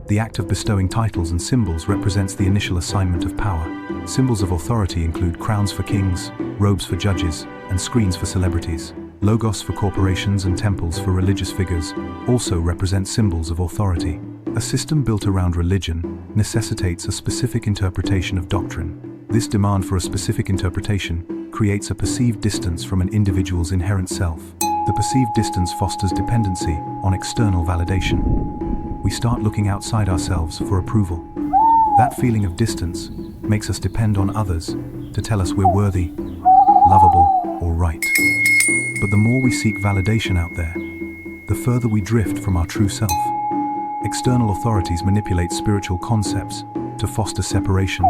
The act of bestowing titles and symbols represents the initial assignment of power. Symbols of authority include crowns for kings, robes for judges, and screens for celebrities. Logos for corporations and temples for religious figures also represent symbols of authority. A system built around religion necessitates a specific interpretation of doctrine. This demand for a specific interpretation creates a perceived distance from an individual's inherent self. The perceived distance fosters dependency on external validation. We start looking outside ourselves for approval. That feeling of distance makes us depend on others to tell us we're worthy, lovable, or right. But the more we seek validation out there, the further we drift from our true self. External authorities manipulate spiritual concepts to foster separation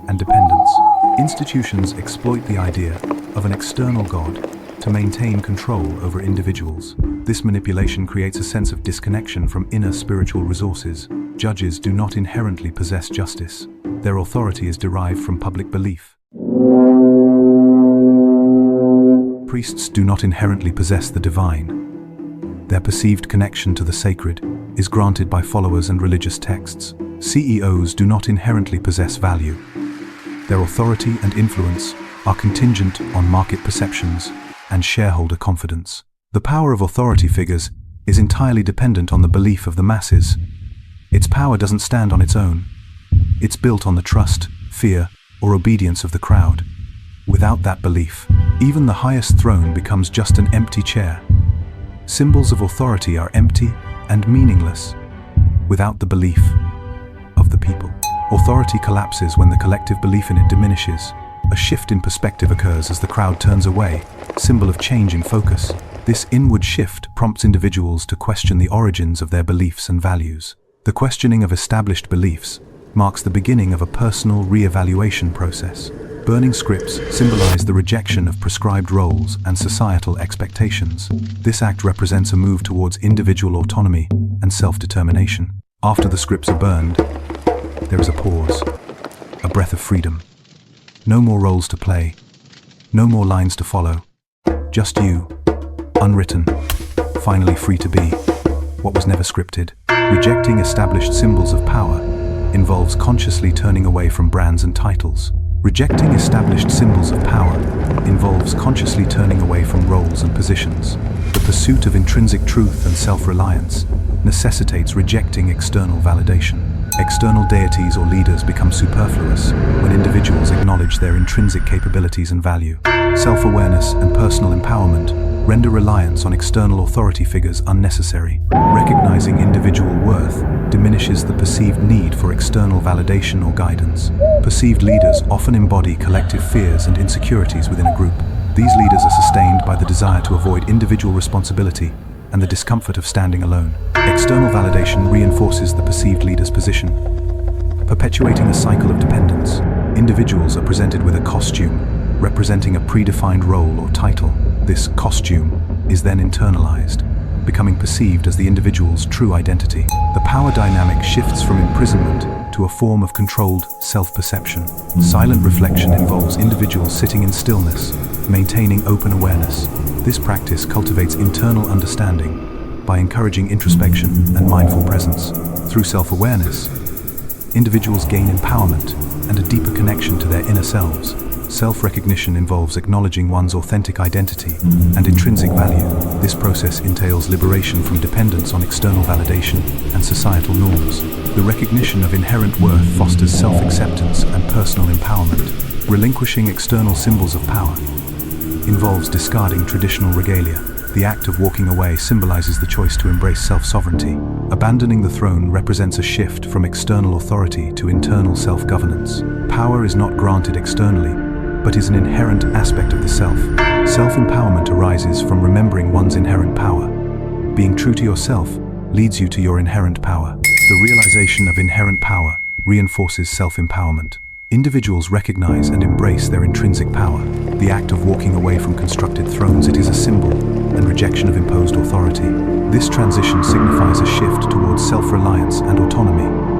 and dependence. Institutions exploit the idea of an external God to maintain control over individuals. This manipulation creates a sense of disconnection from inner spiritual resources. Judges do not inherently possess justice. Their authority is derived from public belief. Priests do not inherently possess the divine. Their perceived connection to the sacred is granted by followers and religious texts. CEOs do not inherently possess value. Their authority and influence are contingent on market perceptions and shareholder confidence. The power of authority figures is entirely dependent on the belief of the masses. Its power doesn't stand on its own. It's built on the trust, fear, or obedience of the crowd. Without that belief, even the highest throne becomes just an empty chair. Symbols of authority are empty and meaningless without the belief of the people. Authority collapses when the collective belief in it diminishes. A shift in perspective occurs as the crowd turns away, symbol of change in focus. This inward shift prompts individuals to question the origins of their beliefs and values. The questioning of established beliefs marks the beginning of a personal re-evaluation process. Burning scripts symbolize the rejection of prescribed roles and societal expectations. This act represents a move towards individual autonomy and self-determination. After the scripts are burned, there is a pause, a breath of freedom. No more roles to play, no more lines to follow. Just you, unwritten, finally free to be what was never scripted. Rejecting established symbols of power involves consciously turning away from brands and titles. Rejecting established symbols of power involves consciously turning away from roles and positions. The pursuit of intrinsic truth and self-reliance necessitates rejecting external validation. External deities or leaders become superfluous when individuals acknowledge their intrinsic capabilities and value. Self-awareness and personal empowerment render reliance on external authority figures unnecessary. Recognizing individual worth diminishes the perceived need for external validation or guidance. Perceived leaders often embody collective fears and insecurities within a group. These leaders are sustained by the desire to avoid individual responsibility and the discomfort of standing alone. External validation reinforces the perceived leader's position, perpetuating a cycle of dependence. Individuals are presented with a costume representing a predefined role or title. This costume is then internalized, becoming perceived as the individual's true identity. The power dynamic shifts from imprisonment to a form of controlled self-perception. Silent reflection involves individuals sitting in stillness, maintaining open awareness. This practice cultivates internal understanding by encouraging introspection and mindful presence. Through self-awareness, individuals gain empowerment and a deeper connection to their inner selves. Self-recognition involves acknowledging one's authentic identity and intrinsic value. This process entails liberation from dependence on external validation and societal norms. The recognition of inherent worth fosters self-acceptance and personal empowerment. Relinquishing external symbols of power involves discarding traditional regalia. The act of walking away symbolizes the choice to embrace self-sovereignty. Abandoning the throne represents a shift from external authority to internal self-governance. Power is not granted externally, but is an inherent aspect of the self. Self-empowerment arises from remembering one's inherent power. Being true to yourself leads you to your inherent power. The realization of inherent power reinforces self-empowerment. Individuals recognize and embrace their intrinsic power. The act of walking away from constructed thrones, it is a symbol and rejection of imposed authority. This transition signifies a shift towards self-reliance and autonomy.